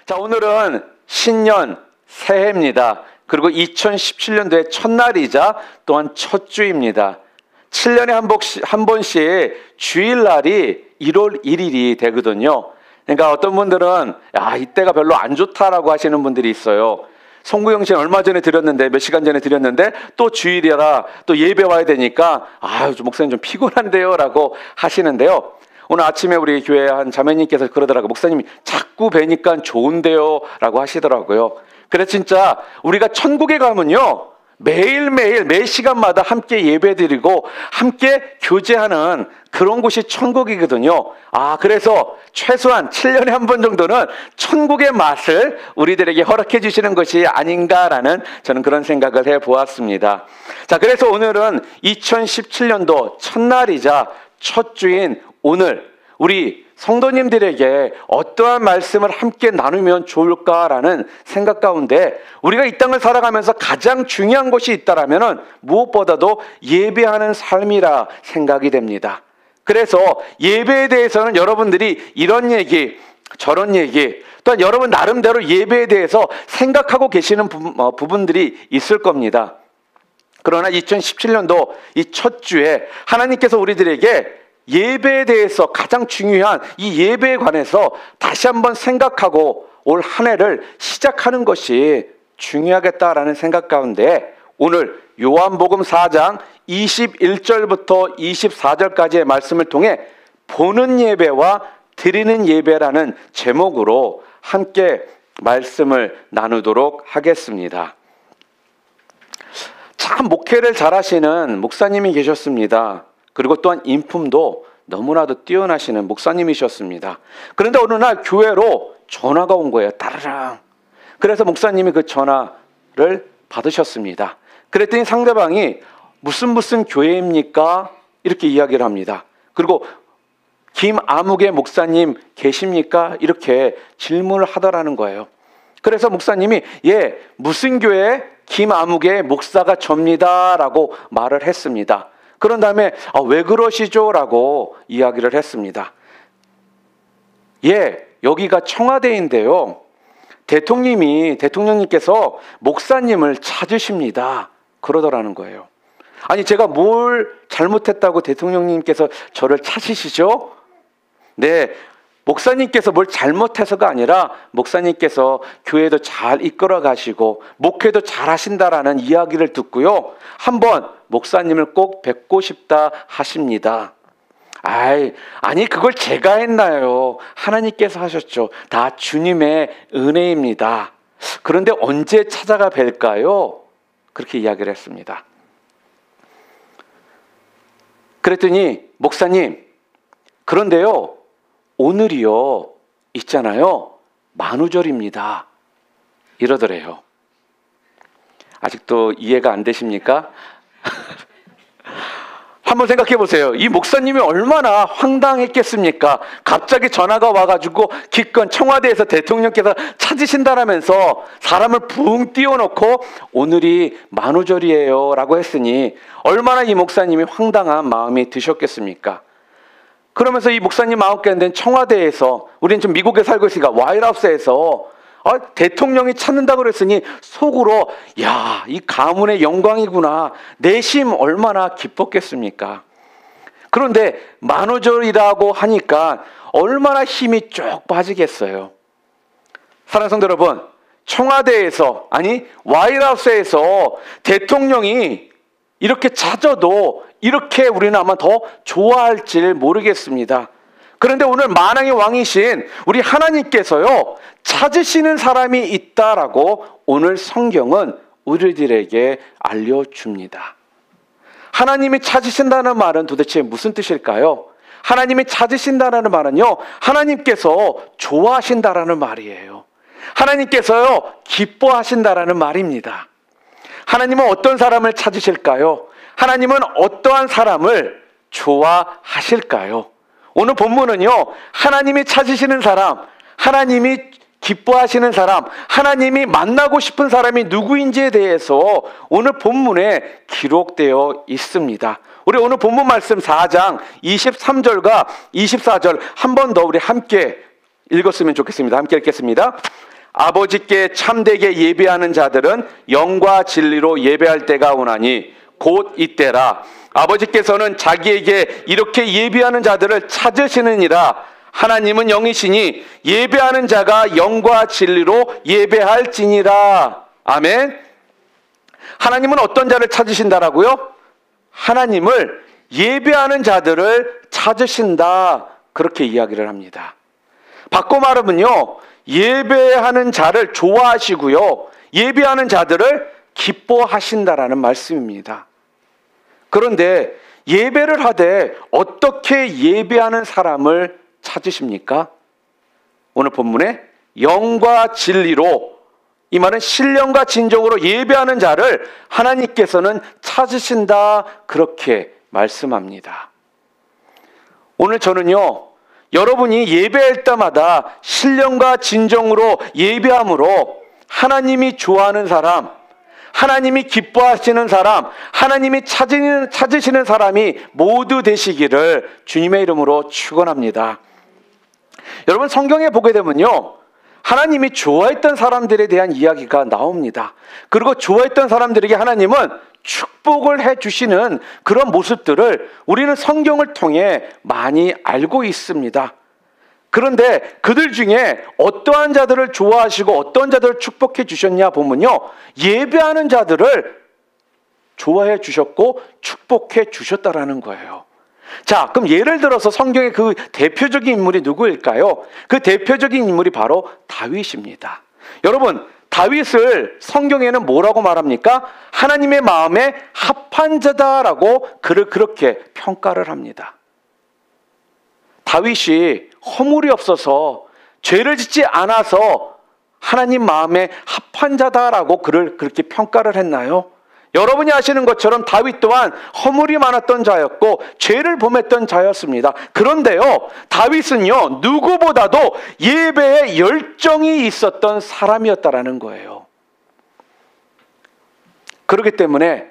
자, 오늘은 신년 새해입니다. 그리고 2017년도의 첫날이자 또한 첫 주입니다. 7년에 한 번씩 주일날이 1월 1일이 되거든요. 그러니까 어떤 분들은 이때가 별로 안 좋다라고 하시는 분들이 있어요. 송구영신 얼마 전에 드렸는데, 몇 시간 전에 드렸는데 또 주일이라 또 예배 와야 되니까 목사님 좀 피곤한데요 라고 하시는데요. 오늘 아침에 우리 교회 한 자매님께서 그러더라고요. 목사님이 자꾸 뵈니까 좋은데요 라고 하시더라고요. 그래서 진짜 우리가 천국에 가면요, 매일매일 매 시간마다 함께 예배드리고 함께 교제하는 그런 곳이 천국이거든요. 그래서 최소한 7년에 한 번 정도는 천국의 맛을 우리들에게 허락해 주시는 것이 아닌가라는 저는 그런 생각을 해보았습니다. 자, 그래서 오늘은 2017년도 첫날이자 첫 주인 오늘 우리 성도님들에게 어떠한 말씀을 함께 나누면 좋을까라는 생각 가운데 우리가 이 땅을 살아가면서 가장 중요한 것이 있다라면 무엇보다도 예배하는 삶이라 생각이 됩니다. 그래서 예배에 대해서는 여러분들이 이런 얘기 저런 얘기 또한 여러분 나름대로 예배에 대해서 생각하고 계시는 부분들이 있을 겁니다. 그러나 2017년도 이 첫 주에 하나님께서 우리들에게 예배에 대해서 가장 중요한 이 예배에 관해서 다시 한번 생각하고 올 한 해를 시작하는 것이 중요하겠다라는 생각 가운데 오늘 요한복음 4장 21절부터 24절까지의 말씀을 통해 보는 예배와 드리는 예배라는 제목으로 함께 말씀을 나누도록 하겠습니다. 참 목회를 잘하시는 목사님이 계셨습니다. 그리고 또한 인품도 너무나도 뛰어나시는 목사님이셨습니다. 그런데 어느 날 교회로 전화가 온 거예요. 따르릉. 그래서 목사님이 그 전화를 받으셨습니다. 그랬더니 상대방이 무슨 교회입니까? 이렇게 이야기를 합니다. 그리고 김아무개 목사님 계십니까? 이렇게 질문을 하더라는 거예요. 그래서 목사님이 무슨 교회 김아무개 목사가 접니다 라고 말을 했습니다. 그런 다음에 왜 그러시죠? 라고 이야기를 했습니다. 여기가 청와대인데요. 대통령님께서 목사님을 찾으십니다. 그러더라는 거예요. 아니, 제가 뭘 잘못했다고 대통령님께서 저를 찾으시죠? 네, 목사님께서 뭘 잘못해서가 아니라 목사님께서 교회도 잘 이끌어 가시고 목회도 잘 하신다라는 이야기를 듣고요. 한번 목사님을 꼭 뵙고 싶다 하십니다. 아니 그걸 제가 했나요? 하나님께서 하셨죠. 다 주님의 은혜입니다. 그런데 언제 찾아가 뵐까요? 그렇게 이야기를 했습니다. 그랬더니 목사님, 그런데요, 오늘이요 있잖아요, 만우절입니다. 이러더래요. 아직도 이해가 안 되십니까? 한번 생각해 보세요. 이 목사님이 얼마나 황당했겠습니까? 갑자기 전화가 와가지고 기껏 청와대에서 대통령께서 찾으신다라면서 사람을 붕 띄워놓고 오늘이 만우절이에요 라고 했으니 얼마나 이 목사님이 황당한 마음이 드셨겠습니까? 그러면서 이 목사님 마음 가운데 청와대에서, 우리는 지금 미국에 살고 있으니까 와이트하우스에서 대통령이 찾는다고 그랬으니 속으로 이 가문의 영광이구나, 내심 얼마나 기뻤겠습니까? 그런데 만우절이라고 하니까 얼마나 힘이 쭉 빠지겠어요. 사랑하는 성도 여러분, 청와대에서, 아니 와이트하우스에서 대통령이 이렇게 찾아도 이렇게 우리는 아마 더 좋아할지 모르겠습니다. 그런데 오늘 만왕의 왕이신 우리 하나님께서요, 찾으시는 사람이 있다라고 오늘 성경은 우리들에게 알려줍니다. 하나님이 찾으신다는 말은 도대체 무슨 뜻일까요? 하나님이 찾으신다는 말은요, 하나님께서 좋아하신다라는 말이에요. 하나님께서요, 기뻐하신다라는 말입니다. 하나님은 어떤 사람을 찾으실까요? 하나님은 어떠한 사람을 좋아하실까요? 오늘 본문은요, 하나님이 찾으시는 사람, 하나님이 기뻐하시는 사람, 하나님이 만나고 싶은 사람이 누구인지에 대해서 오늘 본문에 기록되어 있습니다. 우리 오늘 본문 말씀 4장 23절과 24절 한 번 더 우리 함께 읽었으면 좋겠습니다. 함께 읽겠습니다. 아버지께 참되게 예배하는 자들은 영과 진리로 예배할 때가 오나니 곧 이때라. 아버지께서는 자기에게 이렇게 예배하는 자들을 찾으시느니라. 하나님은 영이시니 예배하는 자가 영과 진리로 예배할지니라. 아멘. 하나님은 어떤 자를 찾으신다라고요? 하나님을 예배하는 자들을 찾으신다. 그렇게 이야기를 합니다. 바꿔 말하면요, 예배하는 자를 좋아하시고요, 예배하는 자들을 기뻐하신다라는 말씀입니다. 그런데 예배를 하되 어떻게 예배하는 사람을 찾으십니까? 오늘 본문에 영과 진리로, 이 말은 신령과 진정으로 예배하는 자를 하나님께서는 찾으신다. 그렇게 말씀합니다. 오늘 저는요, 여러분이 예배할 때마다 신령과 진정으로 예배함으로 하나님이 좋아하는 사람, 하나님이 기뻐하시는 사람, 하나님이 찾으시는 사람이 모두 되시기를 주님의 이름으로 축원합니다. 여러분, 성경에 보게 되면요, 하나님이 좋아했던 사람들에 대한 이야기가 나옵니다. 그리고 좋아했던 사람들에게 하나님은 축복을 해주시는 그런 모습들을 우리는 성경을 통해 많이 알고 있습니다. 그런데 그들 중에 어떠한 자들을 좋아하시고 어떤 자들을 축복해 주셨냐 보면요, 예배하는 자들을 좋아해 주셨고 축복해 주셨다라는 거예요. 자, 그럼 예를 들어서 성경의 그 대표적인 인물이 누구일까요? 그 대표적인 인물이 바로 다윗입니다. 여러분, 다윗을 성경에는 뭐라고 말합니까? 하나님의 마음에 합한 자다라고 그를 그렇게 평가를 합니다. 다윗이 허물이 없어서 죄를 짓지 않아서 하나님 마음에 합한 자다라고 그를 그렇게 평가를 했나요? 여러분이 아시는 것처럼 다윗 또한 허물이 많았던 자였고 죄를 범했던 자였습니다. 그런데요, 다윗은요, 누구보다도 예배에 열정이 있었던 사람이었다라는 거예요. 그렇기 때문에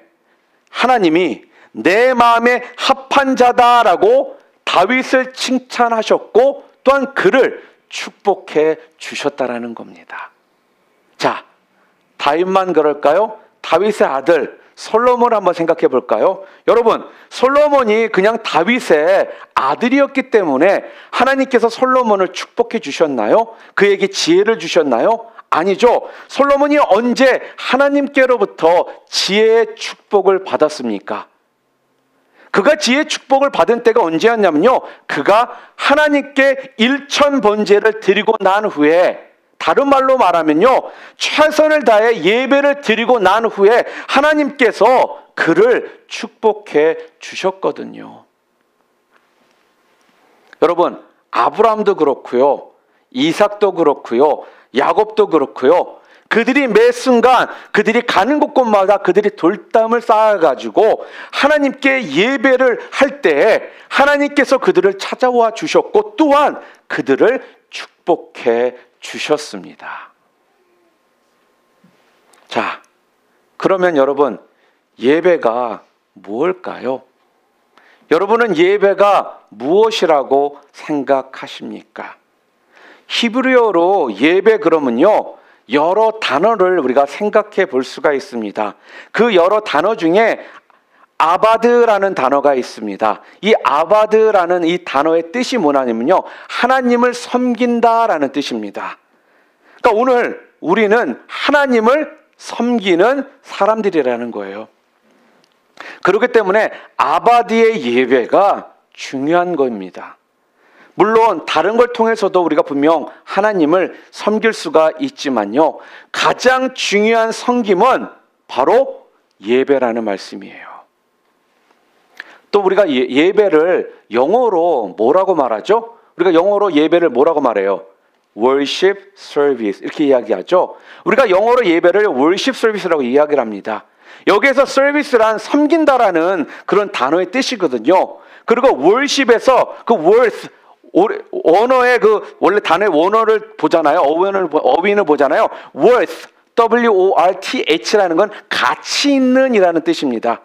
하나님이 내 마음에 합한 자다라고 다윗을 칭찬하셨고 또한 그를 축복해 주셨다라는 겁니다. 자, 다윗만 그럴까요? 다윗의 아들 솔로몬을 한번 생각해 볼까요? 여러분, 솔로몬이 그냥 다윗의 아들이었기 때문에 하나님께서 솔로몬을 축복해 주셨나요? 그에게 지혜를 주셨나요? 아니죠. 솔로몬이 언제 하나님께로부터 지혜의 축복을 받았습니까? 그가 지혜의 축복을 받은 때가 언제였냐면요, 그가 하나님께 일천번제를 드리고 난 후에, 다른 말로 말하면요, 최선을 다해 예배를 드리고 난 후에 하나님께서 그를 축복해 주셨거든요. 여러분, 아브라함도 그렇고요, 이삭도 그렇고요, 야곱도 그렇고요, 그들이 매 순간 그들이 가는 곳곳마다 그들이 돌담을 쌓아가지고 하나님께 예배를 할 때 하나님께서 그들을 찾아와 주셨고 또한 그들을 축복해 주셨습니다. 자, 그러면 여러분, 예배가 무엇일까요? 여러분은 예배가 무엇이라고 생각하십니까? 히브리어로 예배 그러면요, 여러 단어를 우리가 생각해 볼 수가 있습니다. 그 여러 단어 중에 아바드라는 단어가 있습니다. 이 아바드라는 이 단어의 뜻이 뭐냐면요, 하나님을 섬긴다라는 뜻입니다. 그러니까 오늘 우리는 하나님을 섬기는 사람들이라는 거예요. 그렇기 때문에 아바드의 예배가 중요한 겁니다. 물론 다른 걸 통해서도 우리가 분명 하나님을 섬길 수가 있지만요, 가장 중요한 섬김은 바로 예배라는 말씀이에요. 또 우리가 예배를 영어로 뭐라고 말하죠? 우리가 영어로 예배를 뭐라고 말해요? worship service 이렇게 이야기하죠. 우리가 영어로 예배를 worship service라고 이야기를 합니다. 여기에서 service란 섬긴다라는 그런 단어의 뜻이거든요. 그리고 worship에서 그 worth, 원어의 그 원래 단어의 원어를 보잖아요. 어휘를 보잖아요. worth, W-O-R-T-H라는 건 가치 있는 이라는 뜻입니다.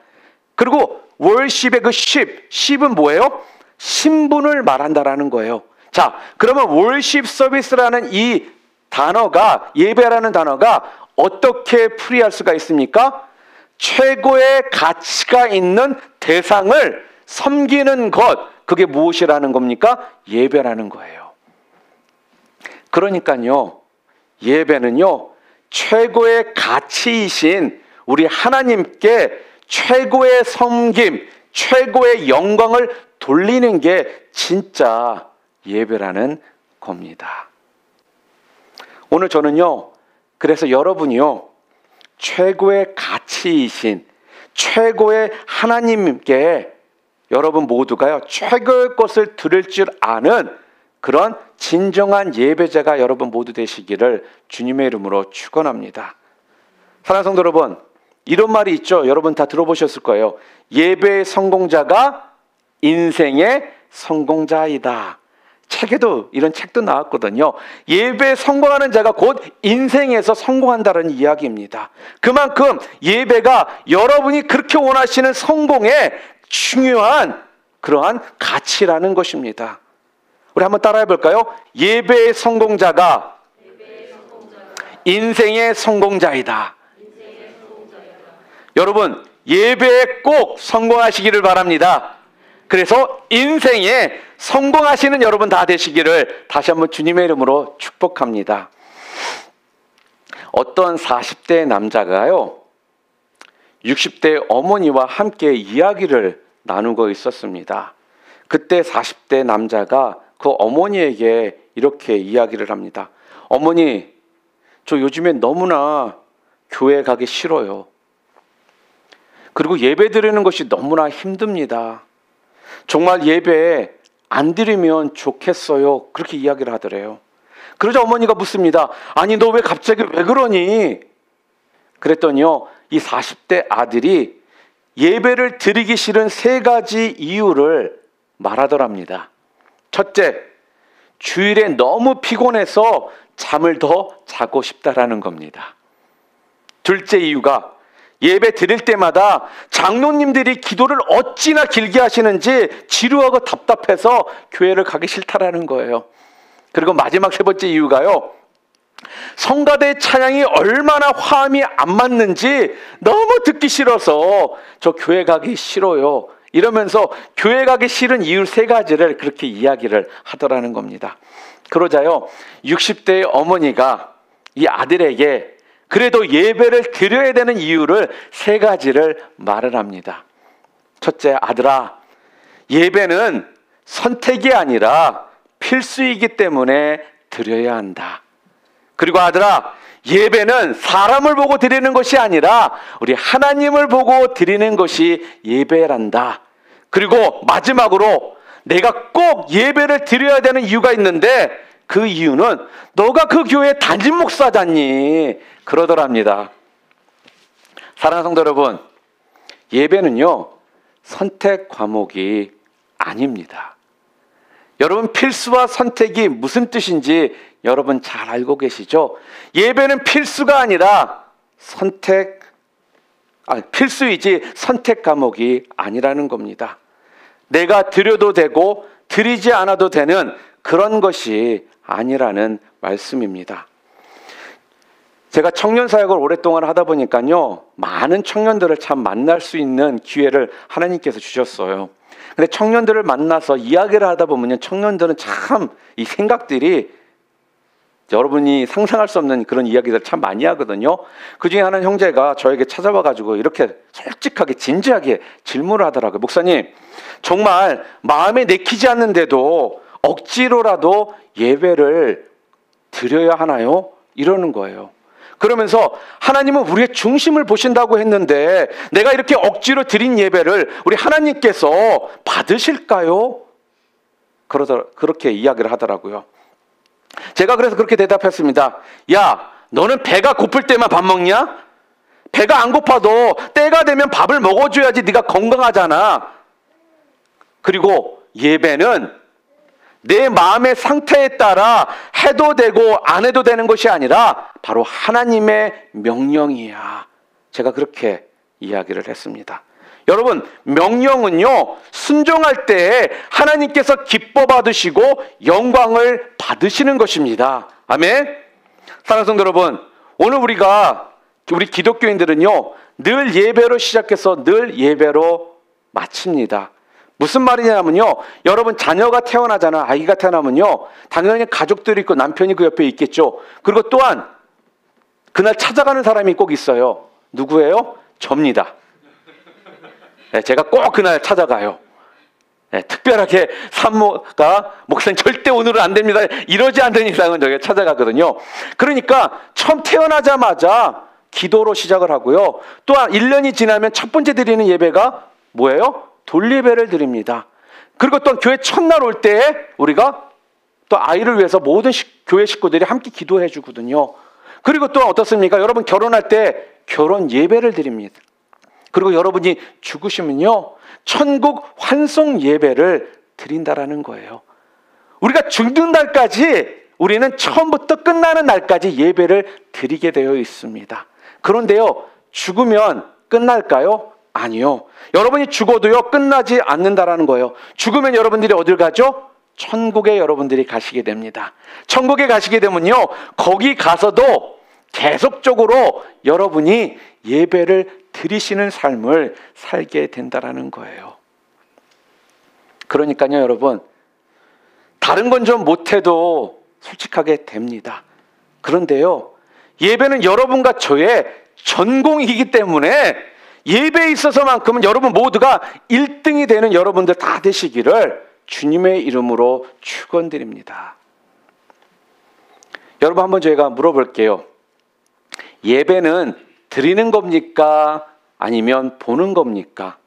그리고 worship의 그 ship은 뭐예요? 신분을 말한다라는 거예요. 자, 그러면 worship service라는 이 단어가, 예배라는 단어가 어떻게 풀이할 수가 있습니까? 최고의 가치가 있는 대상을 섬기는 것, 그게 무엇이라는 겁니까? 예배라는 거예요. 그러니까요, 예배는요, 최고의 가치이신 우리 하나님께 최고의 섬김, 최고의 영광을 돌리는 게 진짜 예배라는 겁니다. 오늘 저는요, 그래서 여러분이요, 최고의 가치이신 최고의 하나님께 여러분 모두가요, 최고의 것을 드릴 줄 아는 그런 진정한 예배자가 여러분 모두 되시기를 주님의 이름으로 축원합니다. 사랑하는 성도 여러분, 이런 말이 있죠. 여러분 다 들어보셨을 거예요. 예배의 성공자가 인생의 성공자이다. 책에도 이런 책도 나왔거든요. 예배에 성공하는 자가 곧 인생에서 성공한다는 이야기입니다. 그만큼 예배가 여러분이 그렇게 원하시는 성공의 중요한 그러한 가치라는 것입니다. 우리 한번 따라해 볼까요? 예배의 성공자가 인생의 성공자이다. 여러분, 예배에 꼭 성공하시기를 바랍니다. 그래서 인생에 성공하시는 여러분 다 되시기를 다시 한번 주님의 이름으로 축복합니다. 어떤 40대 남자가요, 60대 어머니와 함께 이야기를 나누고 있었습니다. 그때 40대 남자가 그 어머니에게 이렇게 이야기를 합니다. 어머니, 저 요즘에 너무나 교회 가기 싫어요. 그리고 예배 드리는 것이 너무나 힘듭니다. 정말 예배 안 드리면 좋겠어요. 그렇게 이야기를 하더래요. 그러자 어머니가 묻습니다. 아니, 너 왜 갑자기 왜 그러니? 그랬더니요, 이 40대 아들이 예배를 드리기 싫은 3가지 이유를 말하더랍니다. 첫째, 주일에 너무 피곤해서 잠을 더 자고 싶다라는 겁니다. 둘째 이유가 예배 드릴 때마다 장로님들이 기도를 어찌나 길게 하시는지 지루하고 답답해서 교회를 가기 싫다라는 거예요. 그리고 마지막 3번째 이유가요, 성가대 찬양이 얼마나 화음이 안 맞는지 너무 듣기 싫어서 저 교회 가기 싫어요. 이러면서 교회 가기 싫은 이유 3가지를 그렇게 이야기를 하더라는 겁니다. 그러자요, 60대의 어머니가 이 아들에게 그래도 예배를 드려야 되는 이유를 3가지를 말을 합니다. 첫째, 아들아, 예배는 선택이 아니라 필수이기 때문에 드려야 한다. 그리고 아들아, 예배는 사람을 보고 드리는 것이 아니라 우리 하나님을 보고 드리는 것이 예배란다. 그리고 마지막으로 내가 꼭 예배를 드려야 되는 이유가 있는데 그 이유는 너가 그 교회 담임 목사잖니. 그러더랍니다. 사랑하는 성도 여러분, 예배는요, 선택 과목이 아닙니다. 여러분, 필수와 선택이 무슨 뜻인지 여러분 잘 알고 계시죠? 예배는 필수가 아니라 필수이지 선택 과목이 아니라는 겁니다. 내가 드려도 되고 드리지 않아도 되는 그런 것이 아니라는 말씀입니다. 제가 청년 사역을 오랫동안 하다 보니까요, 많은 청년들을 참 만날 수 있는 기회를 하나님께서 주셨어요. 근데 청년들을 만나서 이야기를 하다 보면 청년들은 참 이 생각들이 여러분이 상상할 수 없는 그런 이야기들 참 많이 하거든요. 그 중에 하나는 형제가 저에게 찾아와가지고 이렇게 솔직하게 진지하게 질문을 하더라고요. 목사님, 정말 마음에 내키지 않는데도 억지로라도 예배를 드려야 하나요? 이러는 거예요. 그러면서 하나님은 우리의 중심을 보신다고 했는데 내가 이렇게 억지로 드린 예배를 우리 하나님께서 받으실까요? 그렇게 이야기를 하더라고요. 제가 그래서 그렇게 대답했습니다. 야, 너는 배가 고플 때만 밥 먹냐? 배가 안 고파도 때가 되면 밥을 먹어줘야지 네가 건강하잖아. 그리고 예배는 내 마음의 상태에 따라 해도 되고 안 해도 되는 것이 아니라 바로 하나님의 명령이야. 제가 그렇게 이야기를 했습니다. 여러분, 명령은요, 순종할 때 하나님께서 기뻐 받으시고 영광을 받으시는 것입니다. 아멘. 사랑하는 성도 여러분, 오늘 우리 기독교인들은요, 늘 예배로 시작해서 늘 예배로 마칩니다. 무슨 말이냐면요, 여러분 자녀가 태어나잖아. 아기가 태어나면요, 당연히 가족들이 있고 남편이 그 옆에 있겠죠. 그리고 또한 그날 찾아가는 사람이 꼭 있어요. 누구예요? 접니다. 네, 제가 꼭 그날 찾아가요. 네, 특별하게 산모가 목사님 절대 오늘은 안 됩니다, 이러지 않는 이상은 저희가 찾아가거든요. 그러니까 처음 태어나자마자 기도로 시작을 하고요. 또한 1년이 지나면 첫 번째 드리는 예배가 뭐예요? 돌예배를 드립니다. 그리고 또 교회 첫날 올 때 우리가 또 아이를 위해서 모든 교회 식구들이 함께 기도해 주거든요. 그리고 또 어떻습니까? 여러분 결혼할 때 결혼 예배를 드립니다. 그리고 여러분이 죽으시면요, 천국 환송 예배를 드린다라는 거예요. 우리가 죽는 날까지, 우리는 처음부터 끝나는 날까지 예배를 드리게 되어 있습니다. 그런데요, 죽으면 끝날까요? 아니요. 여러분이 죽어도요, 끝나지 않는다라는 거예요. 죽으면 여러분들이 어딜 가죠? 천국에 여러분들이 가시게 됩니다. 천국에 가시게 되면요, 거기 가서도 계속적으로 여러분이 예배를 드리시는 삶을 살게 된다라는 거예요. 그러니까요, 여러분, 다른 건 좀 못해도 솔직하게 됩니다. 그런데요, 예배는 여러분과 저의 전공이기 때문에 예배에 있어서만큼은 여러분 모두가 1등이 되는 여러분들 다 되시기를 주님의 이름으로 축원드립니다. 여러분, 한번 제가 물어볼게요. 예배는 드리는 겁니까? 아니면 보는 겁니까?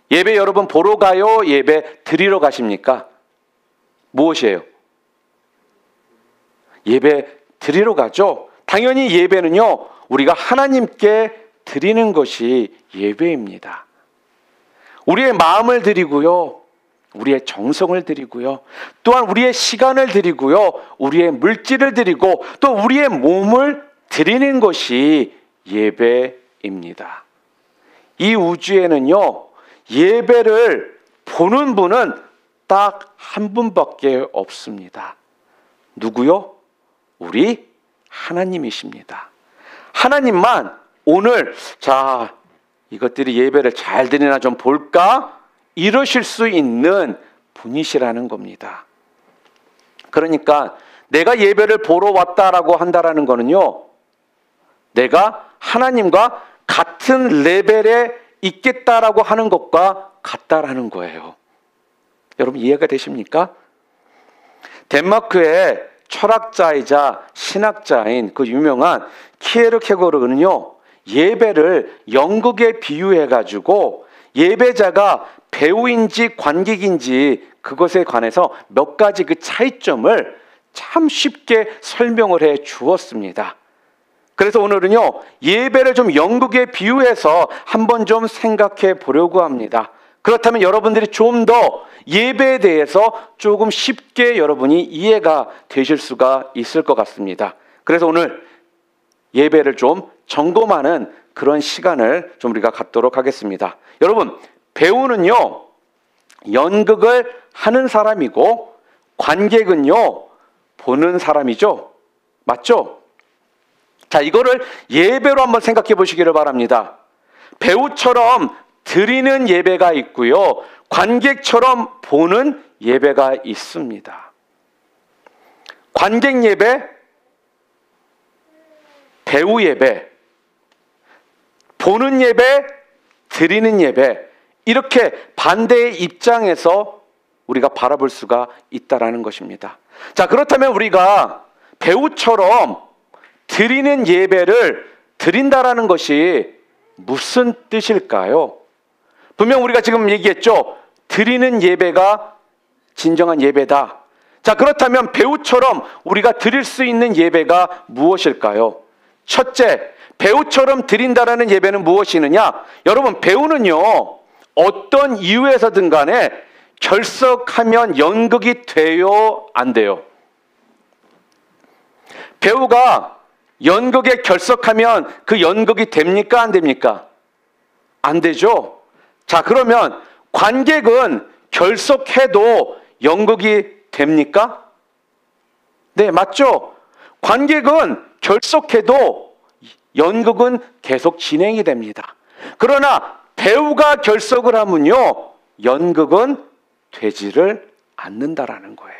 예배 여러분 보러 가요? 예배 드리러 가십니까? 무엇이에요? 예배 드리러 가죠. 당연히 예배는요, 우리가 하나님께 드리는 것이 예배입니다. 우리의 마음을 드리고요, 우리의 정성을 드리고요, 또한 우리의 시간을 드리고요, 우리의 물질을 드리고 또 우리의 몸을 드리는 것이 예배입니다. 이 우주에는요, 예배를 보는 분은 딱 한 분밖에 없습니다. 누구요? 우리 하나님이십니다. 하나님만 오늘 자, 이것들이 예배를 잘 드리나 좀 볼까? 이러실 수 있는 분이시라는 겁니다. 그러니까 내가 예배를 보러 왔다라고 한다라는 거는요, 내가 하나님과 같은 레벨에 있겠다라고 하는 것과 같다라는 거예요. 여러분 이해가 되십니까? 덴마크의 철학자이자 신학자인 그 유명한 키에르케고르는요, 예배를 연극에 비유해가지고 예배자가 배우인지 관객인지 그것에 관해서 몇 가지 그 차이점을 참 쉽게 설명을 해 주었습니다. 그래서 오늘은요, 예배를 좀 연극에 비유해서 한번 좀 생각해 보려고 합니다. 그렇다면 여러분들이 좀 더 예배에 대해서 조금 쉽게 여러분이 이해가 되실 수가 있을 것 같습니다. 그래서 오늘 예배를 좀 점검하는 그런 시간을 좀 우리가 갖도록 하겠습니다. 여러분, 배우는요, 연극을 하는 사람이고 관객은요, 보는 사람이죠. 맞죠? 자, 이거를 예배로 한번 생각해 보시기를 바랍니다. 배우처럼 드리는 예배가 있고요, 관객처럼 보는 예배가 있습니다. 관객 예배, 배우 예배, 보는 예배, 드리는 예배, 이렇게 반대의 입장에서 우리가 바라볼 수가 있다라는 것입니다. 자, 그렇다면 우리가 배우처럼 드리는 예배를 드린다라는 것이 무슨 뜻일까요? 분명 우리가 지금 얘기했죠. 드리는 예배가 진정한 예배다. 자, 그렇다면 배우처럼 우리가 드릴 수 있는 예배가 무엇일까요? 첫째, 배우처럼 드린다라는 예배는 무엇이느냐? 여러분, 배우는요, 어떤 이유에서든 간에 결석하면 연극이 돼요, 안 돼요? 배우가 연극에 결석하면 그 연극이 됩니까, 안 됩니까? 안 되죠? 자, 그러면 관객은 결석해도 연극이 됩니까? 네, 맞죠? 관객은 결석해도 연극은 계속 진행이 됩니다. 그러나 배우가 결석을 하면요, 연극은 되지를 않는다라는 거예요.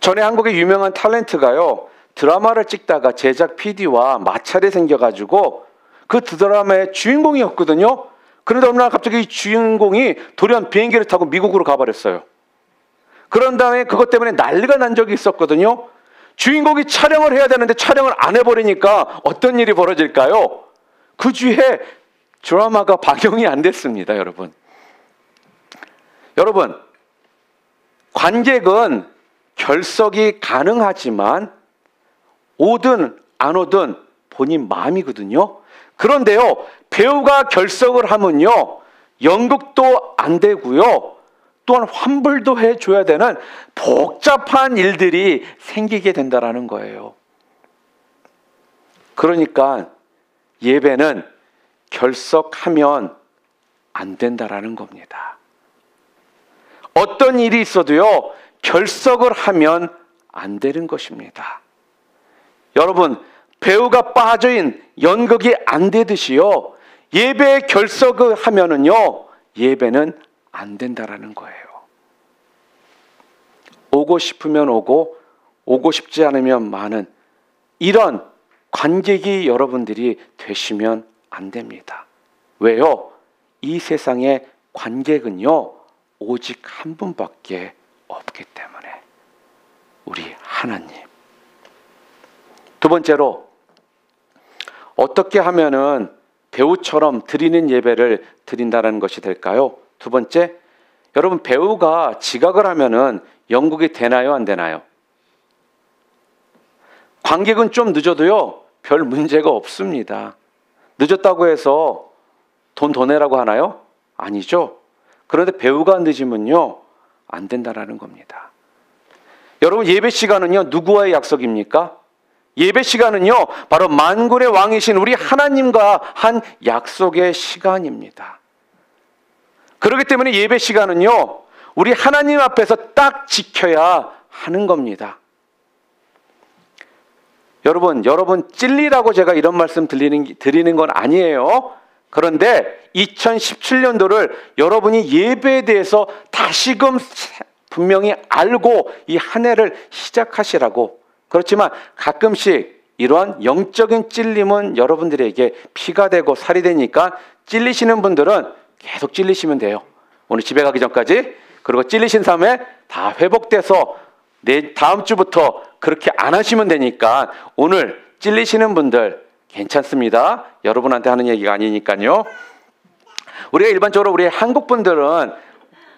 전에 한국의 유명한 탤런트가요, 드라마를 찍다가 제작 PD와 마찰이 생겨가지고 그 드라마의 주인공이었거든요. 그런데 어느 날 갑자기 이 주인공이 돌연 비행기를 타고 미국으로 가버렸어요. 그런 다음에 그것 때문에 난리가 난 적이 있었거든요. 주인공이 촬영을 해야 되는데 촬영을 안 해버리니까 어떤 일이 벌어질까요? 그 주에 드라마가 방영이 안 됐습니다, 여러분. 여러분, 관객은 결석이 가능하지만 오든 안 오든 본인 마음이거든요. 그런데요, 배우가 결석을 하면요, 연극도 안 되고요, 또한 환불도 해줘야 되는 복잡한 일들이 생기게 된다는 거예요. 그러니까 예배는 결석하면 안 된다라는 겁니다. 어떤 일이 있어도요, 결석을 하면 안 되는 것입니다. 여러분, 배우가 빠져인 연극이 안 되듯이요, 예배에 결석을 하면은요, 예배는 안 된다라는 거예요. 오고 싶으면 오고, 오고 싶지 않으면 마는 이런 관객이 여러분들이 되시면 안 됩니다. 왜요? 이 세상의 관객은요, 오직 한 분밖에 없기 때문에, 우리 하나님. 두 번째로, 어떻게 하면은 배우처럼 드리는 예배를 드린다는 것이 될까요? 두 번째, 여러분, 배우가 지각을 하면은 연극이 되나요, 안 되나요? 관객은 좀 늦어도요, 별 문제가 없습니다. 늦었다고 해서 돈 더 내라고 하나요? 아니죠. 그런데 배우가 늦으면요, 안 된다라는 겁니다. 여러분, 예배 시간은요, 누구와의 약속입니까? 예배 시간은요, 바로 만군의 왕이신 우리 하나님과 한 약속의 시간입니다. 그렇기 때문에 예배 시간은요, 우리 하나님 앞에서 딱 지켜야 하는 겁니다. 여러분 찔리라고 제가 이런 말씀 드리는 건 아니에요. 그런데 2017년도를 여러분이 예배에 대해서 다시금 분명히 알고 이 한 해를 시작하시라고. 그렇지만 가끔씩 이러한 영적인 찔림은 여러분들에게 피가 되고 살이 되니까 찔리시는 분들은 계속 찔리시면 돼요. 오늘 집에 가기 전까지. 그리고 찔리신 다음에 다 회복돼서 다음 주부터 그렇게 안 하시면 되니까 오늘 찔리시는 분들 괜찮습니다. 여러분한테 하는 얘기가 아니니까요. 우리가 일반적으로 우리 한국 분들은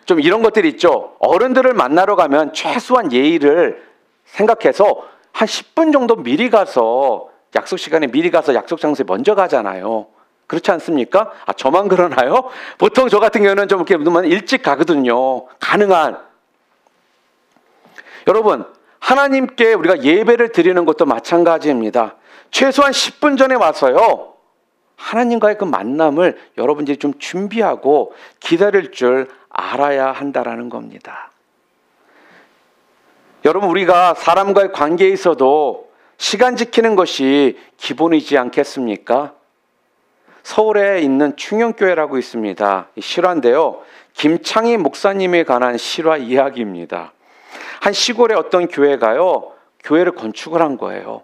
좀 이런 것들이 있죠. 어른들을 만나러 가면 최소한 예의를 생각해서 한 10분 정도 미리 가서 약속 시간에 미리 가서 약속 장소에 먼저 가잖아요. 그렇지 않습니까? 저만 그러나요? 보통 저 같은 경우는 좀 이렇게 일찍 가거든요. 가능한. 여러분, 하나님께 우리가 예배를 드리는 것도 마찬가지입니다. 최소한 10분 전에 와서요, 하나님과의 그 만남을 여러분들이 좀 준비하고 기다릴 줄 알아야 한다라는 겁니다. 여러분, 우리가 사람과의 관계에 있어도 시간 지키는 것이 기본이지 않겠습니까? 서울에 있는 충영교회라고 있습니다. 실화인데요, 김창희 목사님에 관한 실화 이야기입니다. 한 시골의 어떤 교회가요, 교회를 건축을 한 거예요.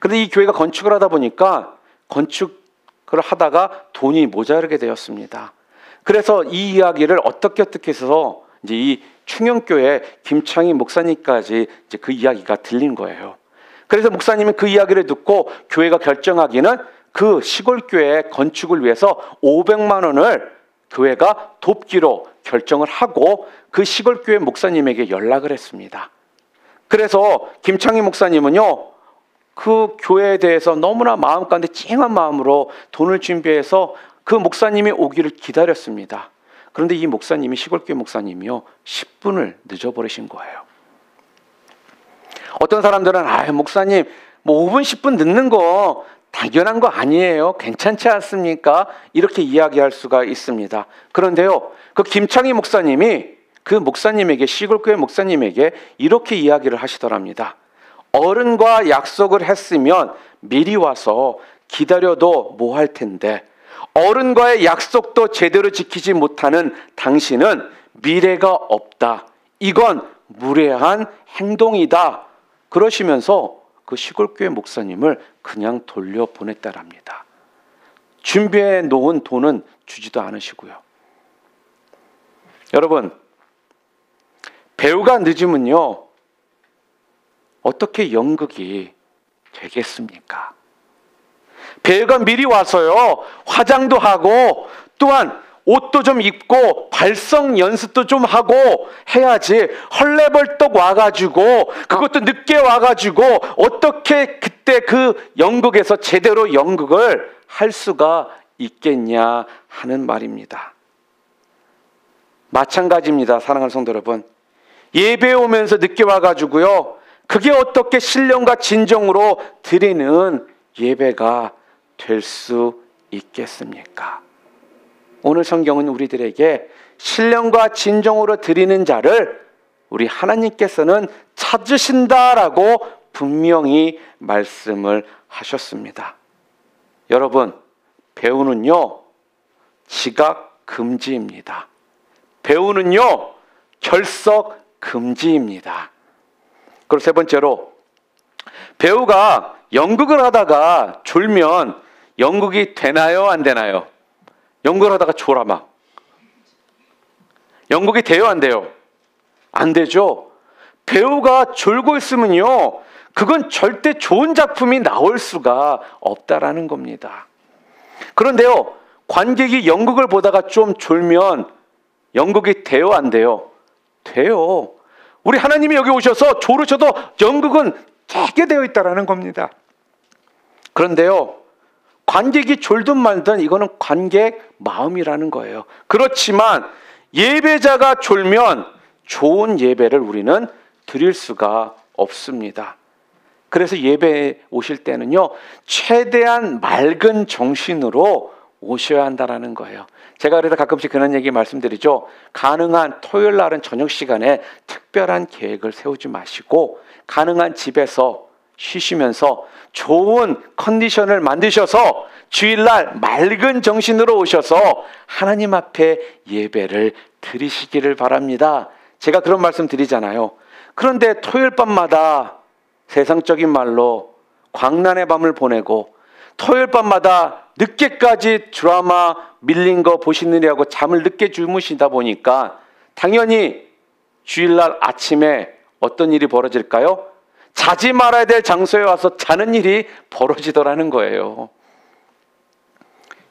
그런데 이 교회가 건축을 하다 보니까 건축을 하다가 돈이 모자르게 되었습니다. 그래서 이 이야기를 어떻게 해서 이제 이 충영교회 김창희 목사님까지 이제 그 이야기가 들린 거예요. 그래서 목사님이 그 이야기를 듣고 교회가 결정하기는 그 시골교회 건축을 위해서 500만 원을 교회가 돕기로 결정을 하고 그 시골교회 목사님에게 연락을 했습니다. 그래서 김창희 목사님은요, 그 교회에 대해서 너무나 마음 가운데 찡한 마음으로 돈을 준비해서 그 목사님이 오기를 기다렸습니다. 그런데 이 목사님이, 시골교회 목사님이요, 10분을 늦어버리신 거예요. 어떤 사람들은 목사님 뭐 5분 10분 늦는 거 당연한 거 아니에요, 괜찮지 않습니까? 이렇게 이야기할 수가 있습니다. 그런데요, 그 김창희 목사님이 그 목사님에게, 시골교회 목사님에게 이렇게 이야기를 하시더랍니다. 어른과 약속을 했으면 미리 와서 기다려도 뭐 할 텐데, 어른과의 약속도 제대로 지키지 못하는 당신은 미래가 없다. 이건 무례한 행동이다. 그러시면서 그 시골교회 목사님을 그냥 돌려보냈다랍니다. 준비해 놓은 돈은 주지도 않으시고요. 여러분, 배우가 늦으면요, 어떻게 연극이 되겠습니까? 배우가 미리 와서요, 화장도 하고 또한 옷도 좀 입고 발성 연습도 좀 하고 해야지, 헐레벌떡 와가지고, 그것도 늦게 와가지고 어떻게 그때 그 연극에서 제대로 연극을 할 수가 있겠냐 하는 말입니다. 마찬가지입니다. 사랑하는 성도 여러분, 예배 오면서 늦게 와가지고요, 그게 어떻게 신령과 진정으로 드리는 예배가 될 수 있겠습니까? 오늘 성경은 우리들에게 신령과 진정으로 드리는 자를 우리 하나님께서는 찾으신다라고 분명히 말씀을 하셨습니다. 여러분, 배우는요, 지각 금지입니다. 배우는요, 결석 금지입니다. 그리고 세 번째로, 배우가 연극을 하다가 졸면 연극이 되나요, 안 되나요? 연극을 하다가 졸아 막. 연극이 돼요, 안 돼요? 안 되죠. 배우가 졸고 있으면요, 그건 절대 좋은 작품이 나올 수가 없다라는 겁니다. 그런데요, 관객이 연극을 보다가 좀 졸면 연극이 돼요, 안 돼요? 돼요. 우리 하나님이 여기 오셔서 졸으셔도 연극은 되게 되어 있다라는 겁니다. 그런데요, 관객이 졸든 말든 이거는 관객 마음이라는 거예요. 그렇지만 예배자가 졸면 좋은 예배를 우리는 드릴 수가 없습니다. 그래서 예배에 오실 때는요, 최대한 맑은 정신으로 오셔야 한다는 거예요. 제가 그래서 가끔씩 그런 얘기 말씀드리죠. 가능한 토요일 날은 저녁 시간에 특별한 계획을 세우지 마시고, 가능한 집에서 쉬시면서 좋은 컨디션을 만드셔서 주일날 맑은 정신으로 오셔서 하나님 앞에 예배를 드리시기를 바랍니다. 제가 그런 말씀 드리잖아요. 그런데 토요일 밤마다 세상적인 말로 광란의 밤을 보내고, 토요일 밤마다 늦게까지 드라마 밀린 거 보시느냐고 잠을 늦게 주무시다 보니까 당연히 주일날 아침에 어떤 일이 벌어질까요? 자지 말아야 될 장소에 와서 자는 일이 벌어지더라는 거예요.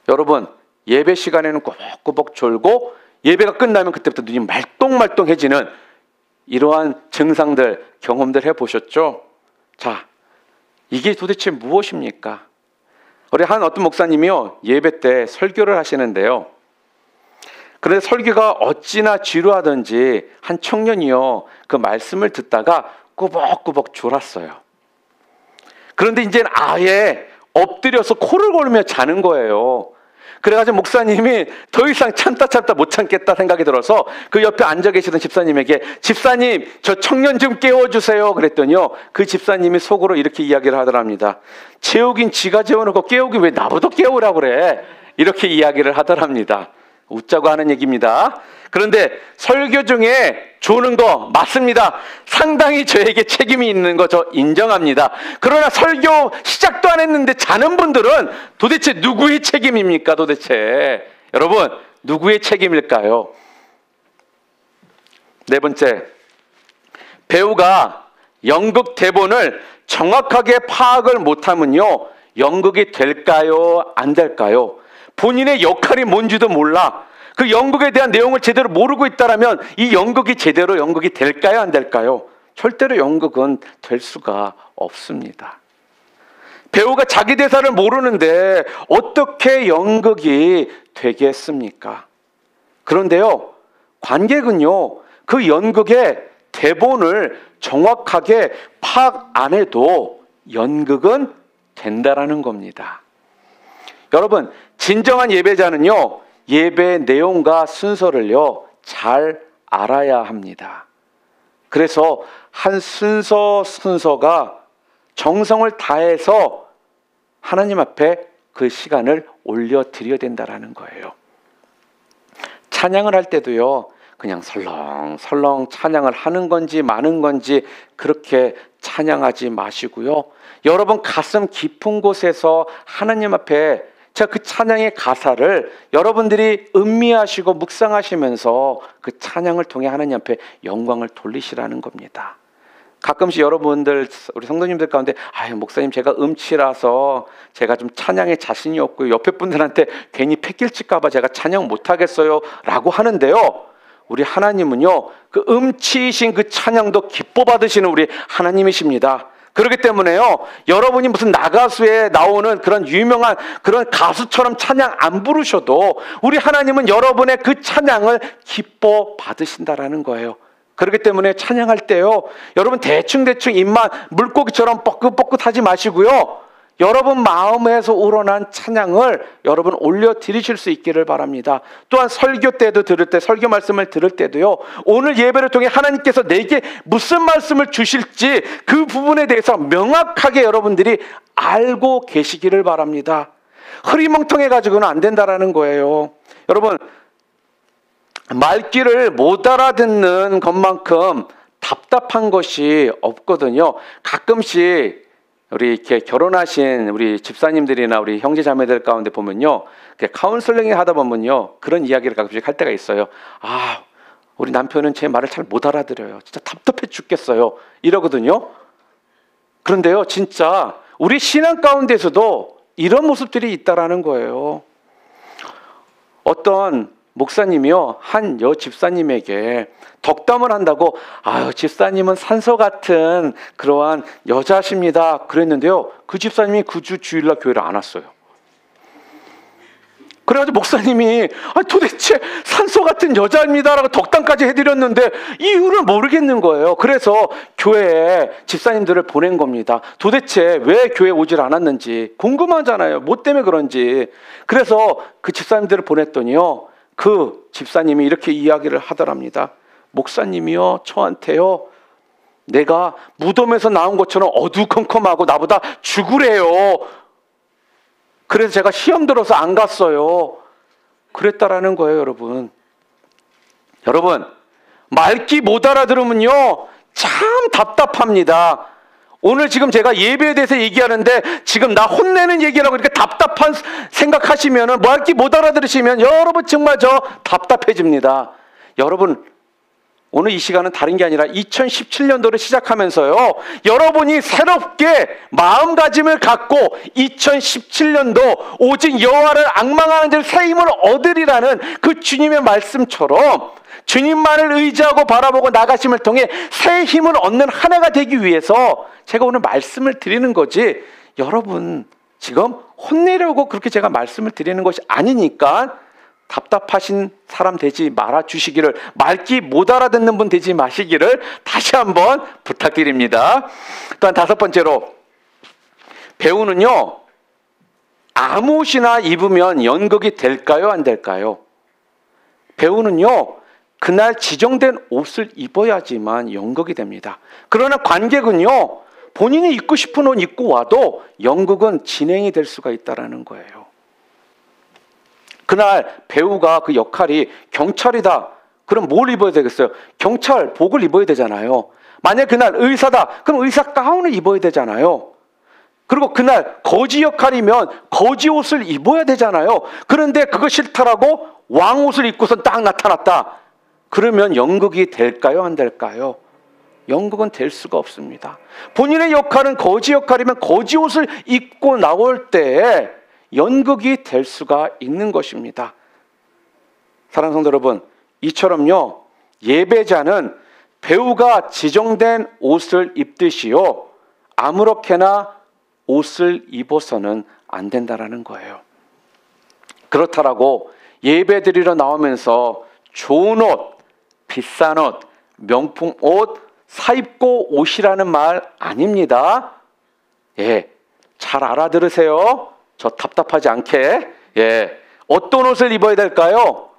여러분, 예배 시간에는 꾸벅꾸벅 졸고 예배가 끝나면 그때부터 눈이 말똥말똥해지는 이러한 증상들, 경험들 해보셨죠? 자, 이게 도대체 무엇입니까? 우리 한 어떤 목사님이요, 예배 때 설교를 하시는데요, 그런데 설교가 어찌나 지루하던지 한 청년이요, 그 말씀을 듣다가 꾸벅꾸벅 졸았어요. 그런데 이제는 아예 엎드려서 코를 골며 자는 거예요. 그래가지고 목사님이 더 이상 참다 못 참겠다 생각이 들어서 그 옆에 앉아 계시던 집사님에게, 집사님, 저 청년 좀 깨워주세요 그랬더니요, 그 집사님이 속으로 이렇게 이야기를 하더랍니다. 재우긴 지가 재워놓고 깨우긴 왜 나보다 깨우라고 그래, 이렇게 이야기를 하더랍니다. 웃자고 하는 얘기입니다. 그런데 설교 중에 조는 거 맞습니다. 상당히 저에게 책임이 있는 거 저 인정합니다. 그러나 설교 시작도 안 했는데 자는 분들은 도대체 누구의 책임입니까? 도대체 여러분, 누구의 책임일까요? 네 번째, 배우가 연극 대본을 정확하게 파악을 못하면요, 연극이 될까요, 안 될까요? 본인의 역할이 뭔지도 몰라, 그 연극에 대한 내용을 제대로 모르고 있다라면 이 연극이 제대로 연극이 될까요, 안 될까요? 절대로 연극은 될 수가 없습니다. 배우가 자기 대사를 모르는데 어떻게 연극이 되겠습니까? 그런데요, 관객은요, 그 연극의 대본을 정확하게 파악 안 해도 연극은 된다라는 겁니다. 여러분, 진정한 예배자는요, 예배 내용과 순서를요, 잘 알아야 합니다. 그래서 한 순서가 정성을 다해서 하나님 앞에 그 시간을 올려드려야 된다라는 거예요. 찬양을 할 때도요, 그냥 설렁설렁 찬양을 하는 건지 마는 건지 그렇게 찬양하지 마시고요. 여러분 가슴 깊은 곳에서 하나님 앞에 자, 그 찬양의 가사를 여러분들이 음미하시고 묵상하시면서 그 찬양을 통해 하나님 앞에 영광을 돌리시라는 겁니다. 가끔씩 여러분들, 우리 성도님들 가운데 아유 목사님 제가 음치라서 제가 좀 찬양에 자신이 없고 옆에 분들한테 괜히 패길칠까 봐 제가 찬양 못하겠어요 라고 하는데요, 우리 하나님은요 그 음치이신 그 찬양도 기뻐 받으시는 우리 하나님이십니다. 그렇기 때문에요, 여러분이 무슨 나가수에 나오는 그런 유명한 그런 가수처럼 찬양 안 부르셔도 우리 하나님은 여러분의 그 찬양을 기뻐 받으신다라는 거예요. 그렇기 때문에 찬양할 때요, 여러분 대충대충 입만 물고기처럼 뻐끗뻐끗하지 마시고요, 여러분 마음에서 우러난 찬양을 여러분 올려드리실 수 있기를 바랍니다. 또한 설교 때도 들을 때, 설교 말씀을 들을 때도요, 오늘 예배를 통해 하나님께서 내게 무슨 말씀을 주실지 그 부분에 대해서 명확하게 여러분들이 알고 계시기를 바랍니다. 흐리멍텅해가지고는 안 된다라는 거예요. 여러분, 말귀를 못 알아듣는 것만큼 답답한 것이 없거든요. 가끔씩 우리 이렇게 결혼하신 우리 집사님들이나 우리 형제 자매들 가운데 보면요, 카운슬링 하다 보면요, 그런 이야기를 가끔씩 할 때가 있어요. 아, 우리 남편은 제 말을 잘 못 알아들어요. 진짜 답답해 죽겠어요. 이러거든요. 그런데요, 진짜 우리 신앙 가운데서도 이런 모습들이 있다라는 거예요. 어떤 목사님이요, 한 여 집사님에게 덕담을 한다고 아유 집사님은 산소 같은 그러한 여자십니다 그랬는데요, 그 집사님이 그 주 주일날 교회를 안 왔어요. 그래가지고 목사님이 도대체 산소 같은 여자입니다라고 덕담까지 해드렸는데 이유를 모르겠는 거예요. 그래서 교회에 집사님들을 보낸 겁니다. 도대체 왜 교회에 오질 않았는지 궁금하잖아요. 뭐 때문에 그런지. 그래서 그 집사님들을 보냈더니요, 그 집사님이 이렇게 이야기를 하더랍니다. 목사님이요, 저한테요, 내가 무덤에서 나온 것처럼 어두컴컴하고 나보다 죽으래요. 그래서 제가 시험 들어서 안 갔어요. 그랬다라는 거예요, 여러분. 여러분, 말귀 못 알아들으면요, 참 답답합니다. 오늘 지금 제가 예배에 대해서 얘기하는데 지금 나 혼내는 얘기라고 이렇게 답답한 생각하시면은 말귀 못 알아들으시면 여러분 정말 저 답답해집니다. 여러분, 오늘 이 시간은 다른 게 아니라 2017년도를 시작하면서요, 여러분이 새롭게 마음가짐을 갖고 2017년도 오직 여호와를 앙망하는 들 새 힘을 얻으리라는 그 주님의 말씀처럼 주님만을 의지하고 바라보고 나가심을 통해 새 힘을 얻는 한 해가 되기 위해서 제가 오늘 말씀을 드리는 거지, 여러분 지금 혼내려고 그렇게 제가 말씀을 드리는 것이 아니니까 답답하신 사람 되지 말아 주시기를, 말귀 못 알아듣는 분 되지 마시기를 다시 한번 부탁드립니다. 또한 다섯 번째로, 배우는요 아무 옷이나 입으면 연극이 될까요, 안 될까요? 배우는요 그날 지정된 옷을 입어야지만 연극이 됩니다. 그러나 관객은요, 본인이 입고 싶은 옷 입고 와도 연극은 진행이 될 수가 있다는 거예요. 그날 배우가 그 역할이 경찰이다. 그럼 뭘 입어야 되겠어요? 경찰복을 입어야 되잖아요. 만약 그날 의사다. 그럼 의사 가운을 입어야 되잖아요. 그리고 그날 거지 역할이면 거지 옷을 입어야 되잖아요. 그런데 그거 싫다라고 왕 옷을 입고선 딱 나타났다. 그러면 연극이 될까요, 안 될까요? 연극은 될 수가 없습니다. 본인의 역할은 거지 역할이면 거지 옷을 입고 나올 때 연극이 될 수가 있는 것입니다. 사랑하는 성도 여러분, 이처럼요 예배자는 배우가 지정된 옷을 입듯이요 아무렇게나 옷을 입어서는 안 된다라는 거예요. 그렇다라고 예배 드리러 나오면서 좋은 옷, 비싼 옷, 명품 옷 사입고 오시라는 말 아닙니다. 예, 잘 알아들으세요. 저 답답하지 않게. 예, 어떤 옷을 입어야 될까요?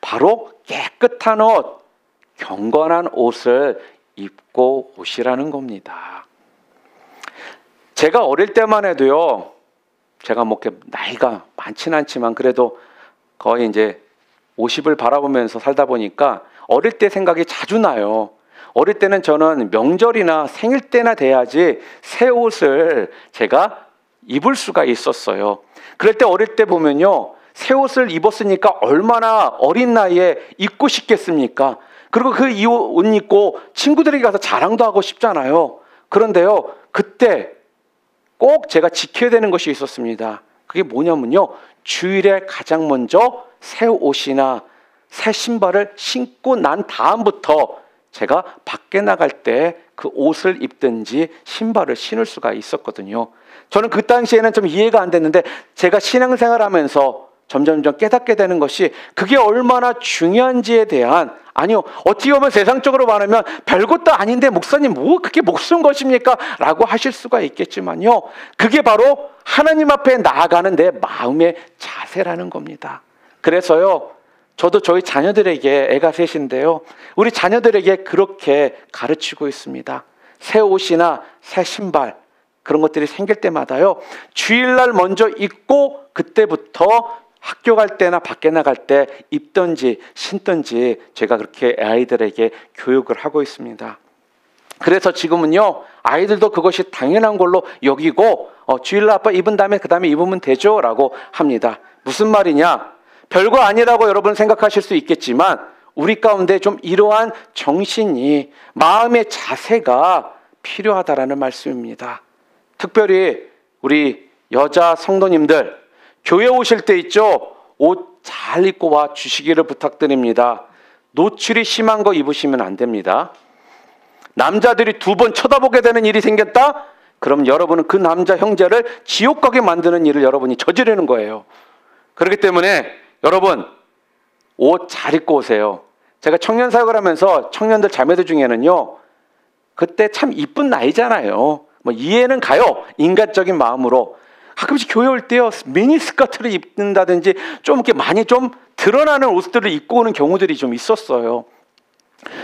바로 깨끗한 옷, 경건한 옷을 입고 오시라는 겁니다. 제가 어릴 때만 해도요, 제가 뭐 이렇게 나이가 많지는 않지만 그래도 거의 이제 50을 바라보면서 살다 보니까 어릴 때 생각이 자주 나요. 어릴 때는 저는 명절이나 생일 때나 돼야지 새 옷을 제가 입을 수가 있었어요. 그럴 때 어릴 때 보면요, 새 옷을 입었으니까 얼마나 어린 나이에 입고 싶겠습니까? 그리고 그 옷 입고 친구들에게 가서 자랑도 하고 싶잖아요. 그런데요, 그때 꼭 제가 지켜야 되는 것이 있었습니다. 그게 뭐냐면요, 주일에 가장 먼저 새 옷이나 새 신발을 신고 난 다음부터 제가 밖에 나갈 때 그 옷을 입든지 신발을 신을 수가 있었거든요. 저는 그 당시에는 좀 이해가 안 됐는데 제가 신앙생활하면서 점점점 깨닫게 되는 것이 그게 얼마나 중요한지에 대한, 아니요, 어떻게 보면 세상적으로 말하면 별것도 아닌데 목사님 뭐 그렇게 목숨 것입니까? 라고 하실 수가 있겠지만요, 그게 바로 하나님 앞에 나아가는 내 마음의 자세라는 겁니다. 그래서요, 저도 저희 자녀들에게, 애가 셋인데요, 우리 자녀들에게 그렇게 가르치고 있습니다. 새 옷이나 새 신발, 그런 것들이 생길 때마다요, 주일날 먼저 입고 그때부터 학교 갈 때나 밖에 나갈 때 입든지 신든지 제가 그렇게 아이들에게 교육을 하고 있습니다. 그래서 지금은요, 아이들도 그것이 당연한 걸로 여기고 주일날 아빠 입은 다음에 그 다음에 입으면 되죠 라고 합니다. 무슨 말이냐? 별거 아니라고 여러분 생각하실 수 있겠지만 우리 가운데 좀 이러한 정신이, 마음의 자세가 필요하다라는 말씀입니다. 특별히 우리 여자 성도님들, 교회 오실 때 있죠, 옷 잘 입고 와 주시기를 부탁드립니다. 노출이 심한 거 입으시면 안 됩니다. 남자들이 2번 쳐다보게 되는 일이 생겼다? 그럼 여러분은 그 남자 형제를 지옥 가게 만드는 일을 여러분이 저지르는 거예요. 그렇기 때문에 여러분, 옷 잘 입고 오세요. 제가 청년 사역을 하면서 청년들 자매들 중에는요, 그때 참 이쁜 나이잖아요. 뭐 이해는 가요, 인간적인 마음으로. 가끔씩 교회 올 때요, 미니스커트를 입는다든지 좀 이렇게 많이 좀 드러나는 옷들을 입고 오는 경우들이 좀 있었어요.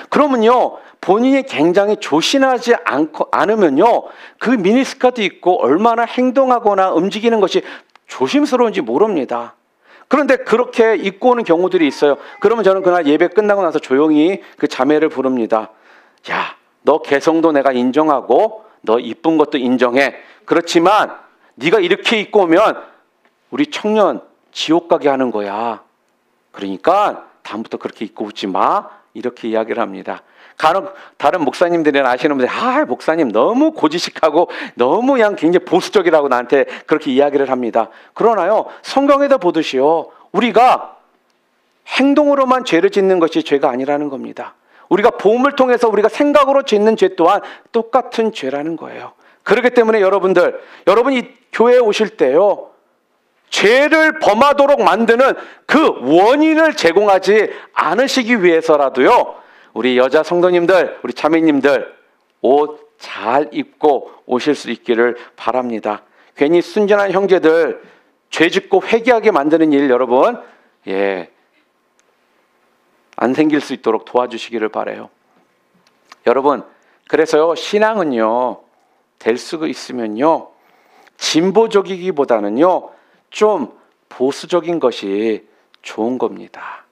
그러면요, 본인이 굉장히 조신하지 않으면요, 그 미니스커트 입고 얼마나 행동하거나 움직이는 것이 조심스러운지 모릅니다. 그런데 그렇게 입고 오는 경우들이 있어요. 그러면 저는 그날 예배 끝나고 나서 조용히 그 자매를 부릅니다. 야, 너 개성도 내가 인정하고 너 이쁜 것도 인정해. 그렇지만 네가 이렇게 입고 오면 우리 청년 지옥 가게 하는 거야. 그러니까 다음부터 그렇게 입고 오지 마. 이렇게 이야기를 합니다. 다른 목사님들이나 아시는 분들이 목사님 너무 고지식하고 너무 그냥 굉장히 보수적이라고 나한테 그렇게 이야기를 합니다. 그러나요, 성경에도 보듯이요, 우리가 행동으로만 죄를 짓는 것이 죄가 아니라는 겁니다. 우리가 복음을 통해서 우리가 생각으로 짓는 죄 또한 똑같은 죄라는 거예요. 그렇기 때문에 여러분이 교회에 오실 때요, 죄를 범하도록 만드는 그 원인을 제공하지 않으시기 위해서라도요, 우리 여자 성도님들, 우리 자매님들, 옷 잘 입고 오실 수 있기를 바랍니다. 괜히 순전한 형제들 죄 짓고 회개하게 만드는 일 여러분, 안 생길 수 있도록 도와주시기를 바라요. 여러분, 그래서요, 신앙은요, 될 수 있으면요, 진보적이기보다는요, 좀 보수적인 것이 좋은 겁니다.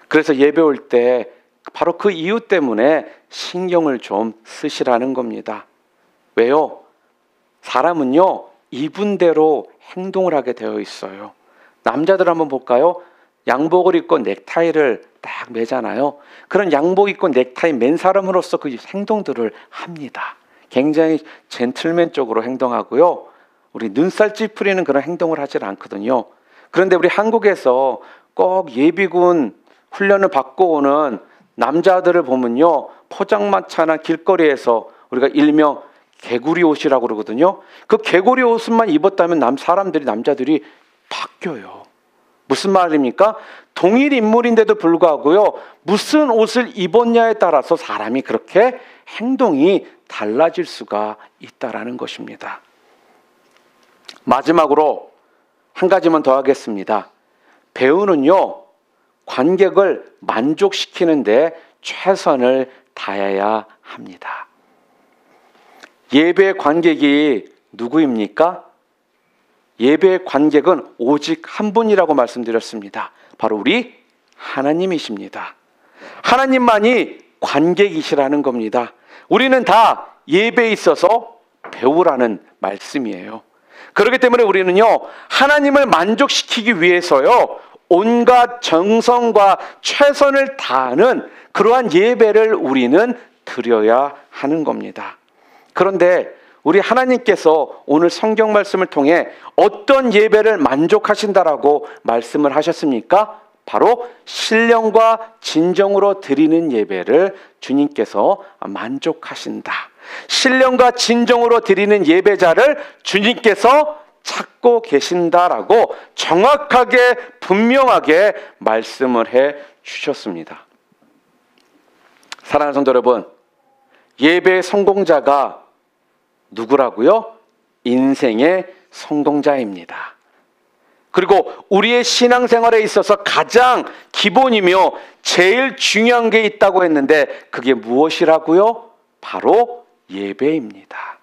그래서 예배 올 때 바로 그 이유 때문에 신경을 좀 쓰시라는 겁니다. 왜요? 사람은요, 입은 대로 행동을 하게 되어 있어요. 남자들 한번 볼까요? 양복을 입고 넥타이를 딱 매잖아요. 그런 양복 입고 넥타이 맨 사람으로서 그 행동들을 합니다. 굉장히 젠틀맨적으로 행동하고요, 우리 눈살 찌푸리는 그런 행동을 하질 않거든요. 그런데 우리 한국에서 꼭 예비군 훈련을 받고 오는 남자들을 보면요, 포장마차나 길거리에서 우리가 일명 개구리 옷이라고 그러거든요. 그 개구리 옷만 입었다면 남자들이 바뀌어요. 무슨 말입니까? 동일 인물인데도 불구하고요, 무슨 옷을 입었냐에 따라서 사람이 그렇게 행동이 달라질 수가 있다라는 것입니다. 마지막으로 한 가지만 더 하겠습니다. 배우는요, 관객을 만족시키는데 최선을 다해야 합니다. 예배 관객이 누구입니까? 예배 관객은 오직 한 분이라고 말씀드렸습니다. 바로 우리 하나님이십니다. 하나님만이 관객이시라는 겁니다. 우리는 다 예배에 있어서 배우라는 말씀이에요. 그렇기 때문에 우리는요, 하나님을 만족시키기 위해서요, 온갖 정성과 최선을 다하는 그러한 예배를 우리는 드려야 하는 겁니다. 그런데 우리 하나님께서 오늘 성경 말씀을 통해 어떤 예배를 만족하신다라고 말씀을 하셨습니까? 바로 신령과 진정으로 드리는 예배를 주님께서 만족하신다. 신령과 진정으로 드리는 예배자를 주님께서 찾고 계신다라고 정확하게 분명하게 말씀을 해 주셨습니다. 사랑하는 성도 여러분, 예배의 성공자가 누구라고요? 인생의 성공자입니다. 그리고 우리의 신앙생활에 있어서 가장 기본이며 제일 중요한 게 있다고 했는데 그게 무엇이라고요? 바로 예배입니다.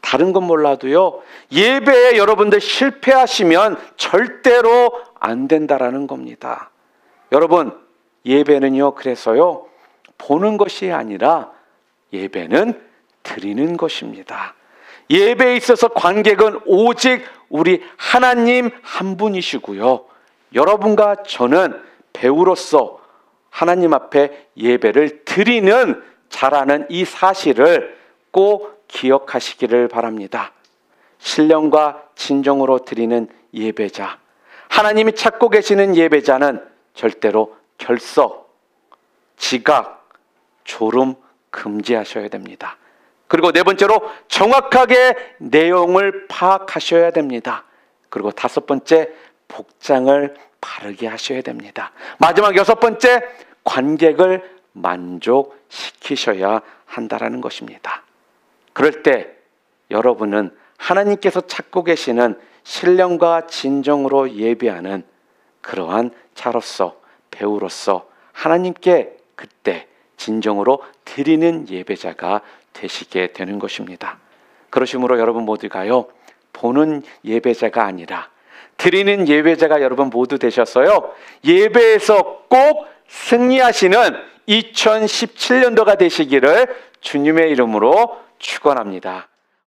다른 건 몰라도요, 예배에 여러분들 실패하시면 절대로 안 된다라는 겁니다. 여러분, 예배는요, 그래서요, 보는 것이 아니라 예배는 드리는 것입니다. 예배에 있어서 관객은 오직 우리 하나님 한 분이시고요, 여러분과 저는 배우로서 하나님 앞에 예배를 드리는 자라는 이 사실을 꼭 기억하시기를 바랍니다. 신령과 진정으로 드리는 예배자, 하나님이 찾고 계시는 예배자는 절대로 결석, 지각, 졸음 금지하셔야 됩니다. 그리고 네 번째로 정확하게 내용을 파악하셔야 됩니다. 그리고 다섯 번째, 복장을 바르게 하셔야 됩니다. 마지막 여섯 번째, 관객을 만족시키셔야 한다라는 것입니다. 그럴 때 여러분은 하나님께서 찾고 계시는 신령과 진정으로 예배하는 그러한 자로서, 배우로서 하나님께 그때 진정으로 드리는 예배자가 되시게 되는 것입니다. 그러심으로 여러분 모두가요, 보는 예배자가 아니라 드리는 예배자가 여러분 모두 되셔서요, 예배에서 꼭 승리하시는 2017년도가 되시기를 주님의 이름으로 축원합니다.